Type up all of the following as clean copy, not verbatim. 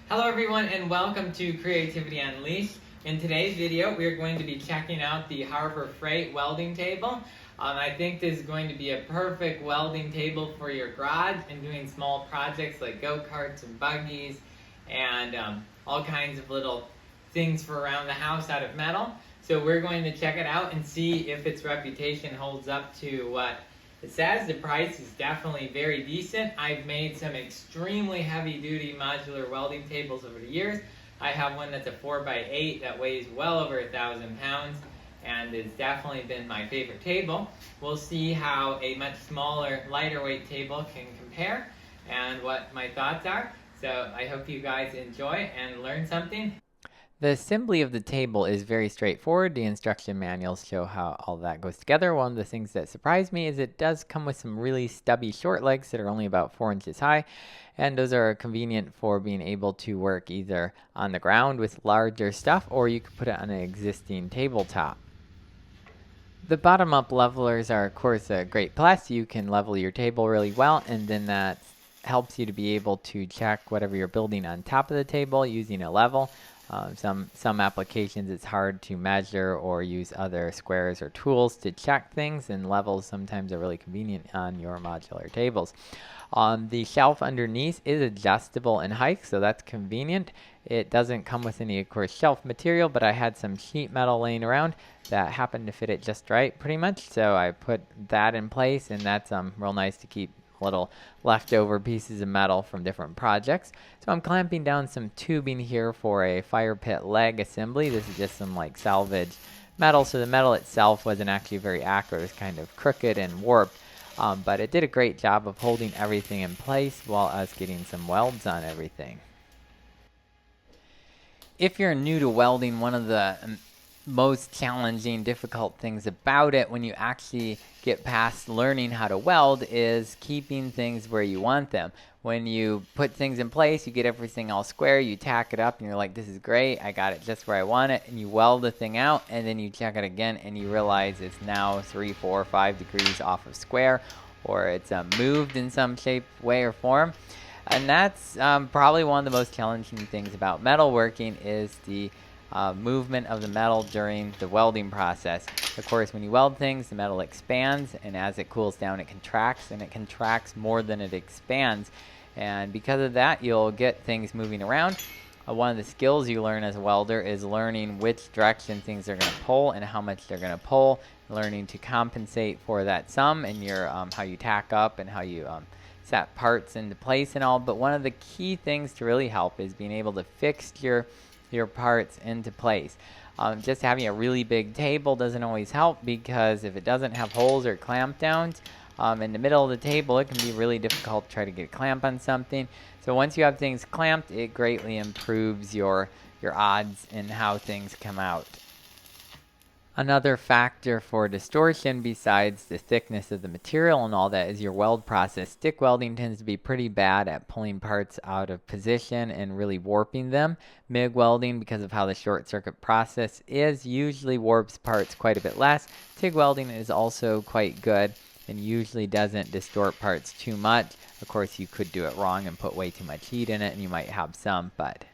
Hello everyone and welcome to Creativity Unleashed. In today's video we are going to be checking out the Harbor Freight welding table. I think this is going to be a perfect welding table for your garage and doing small projects like go-karts and buggies and all kinds of little things for around the house out of metal. So we're going to check it out and see if its reputation holds up to what it says. The price is definitely very decent. I've made some extremely heavy-duty modular welding tables over the years. I have one that's a 4x8 that weighs well over 1,000 pounds and it's definitely been my favorite table. We'll see how a much smaller, lighter weight table can compare and what my thoughts are. So I hope you guys enjoy and learn something. The assembly of the table is very straightforward. The instruction manuals show how all that goes together. One of the things that surprised me is it does come with some really stubby short legs that are only about 4 inches high, and those are convenient for being able to work either on the ground with larger stuff, or you could put it on an existing tabletop. The bottom-up levelers are, of course, a great plus. You can level your table really well, and then that helps you to be able to check whatever you're building on top of the table using a level. Some applications it's hard to measure or use other squares or tools to check things, and levels sometimes are really convenient on your modular tables. The shelf underneath is adjustable in height, so that's convenient. It doesn't come with any, of course, shelf material, but I had some sheet metal laying around that happened to fit it just right, pretty much. So I put that in place, and that's real nice to keep little leftover pieces of metal from different projects. So I'm clamping down some tubing here for a fire pit leg assembly. This is just some like salvage metal, so the metal itself wasn't actually very accurate. It was kind of crooked and warped, but it did a great job of holding everything in place while us getting some welds on everything. If you're new to welding, one of the most challenging, difficult things about it when you actually get past learning how to weld is keeping things where you want them. When you put things in place, you get everything all square, you tack it up, and you're like, this is great, I got it just where I want it, and you weld the thing out, and then you check it again, and you realize it's now 3, 4, 5 degrees off of square, or it's moved in some shape, way, or form. And that's probably one of the most challenging things about metalworking is the movement of the metal during the welding process. Of course, when you weld things, the metal expands, and as it cools down, it contracts, and it contracts more than it expands. And because of that, you'll get things moving around. One of the skills you learn as a welder is learning which direction things are going to pull and how much they're going to pull, learning to compensate for that sum in your how you tack up and how you set parts into place and all. But one of the key things to really help is being able to fix your parts into place. Just having a really big table doesn't always help, because if it doesn't have holes or clamp downs in the middle of the table, it can be really difficult to try to get a clamp on something. So once you have things clamped, it greatly improves your odds in how things come out. Another factor for distortion, besides the thickness of the material and all that, is your weld process. Stick welding tends to be pretty bad at pulling parts out of position and really warping them. MIG welding, because of how the short circuit process is, usually warps parts quite a bit less. TIG welding is also quite good and usually doesn't distort parts too much. Of course, you could do it wrong and put way too much heat in it, and you might have some, but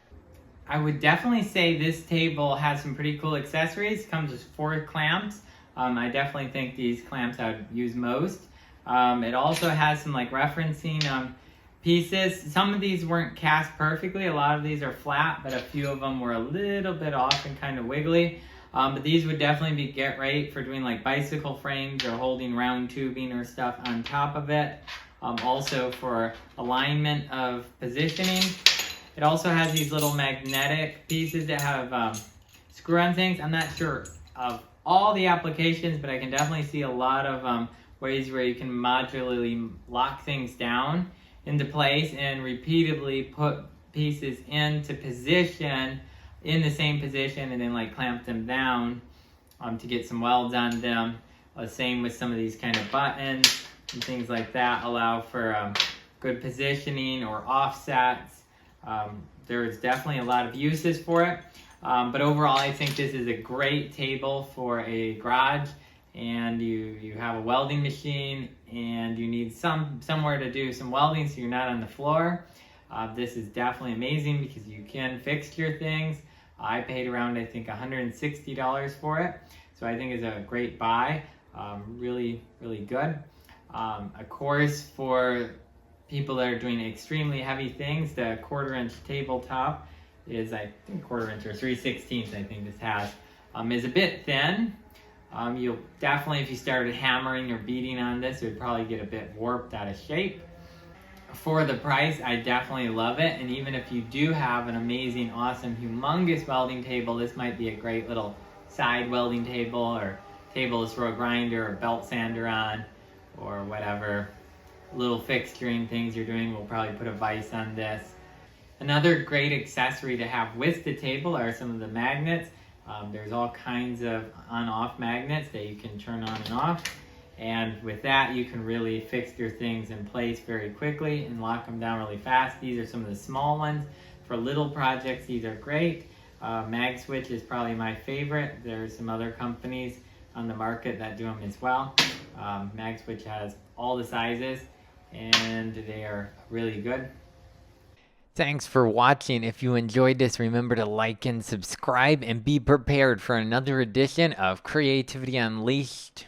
I would definitely say this table has some pretty cool accessories. It comes with 4 clamps. I definitely think these clamps I would use most. It also has some like referencing pieces. Some of these weren't cast perfectly. A lot of these are flat, but a few of them were a little bit off and kind of wiggly. But these would definitely be get right for doing like bicycle frames or holding round tubing or stuff on top of it. Also for alignment of positioning. It also has these little magnetic pieces that have screw-on things. I'm not sure of all the applications, but I can definitely see a lot of ways where you can modularly lock things down into place and repeatedly put pieces into position in the same position and then like clamp them down to get some welds on them. Same with some of these kind of buttons and things like that allow for good positioning or offsets. There's definitely a lot of uses for it, but overall I think this is a great table for a garage, and you have a welding machine and you need somewhere to do some welding so you're not on the floor. This is definitely amazing because you can fixture things. I paid around, I think, $160 for it. So I think it's a great buy. Really, really good. Of course, for people that are doing extremely heavy things, the 1/4-inch tabletop is, I think, 1/4 inch or 3/16 I think this has, is a bit thin. You'll definitely, if you started hammering or beating on this, it would probably get a bit warped out of shape. For the price, I definitely love it. And even if you do have an amazing, awesome, humongous welding table, this might be a great little side welding table or table to throw a grinder or belt sander on or whatever little fixturing things you're doing. We'll probably put a vise on this. Another great accessory to have with the table are some of the magnets. There's all kinds of on-off magnets that you can turn on and off. And with that, you can really fix your things in place very quickly and lock them down really fast. These are some of the small ones. For little projects, these are great. MagSwitch is probably my favorite. There's some other companies on the market that do them as well. MagSwitch has all the sizes and they are really good. Thanks for watching. If you enjoyed this, remember to like and subscribe and be prepared for another edition of Creativity Unleashed.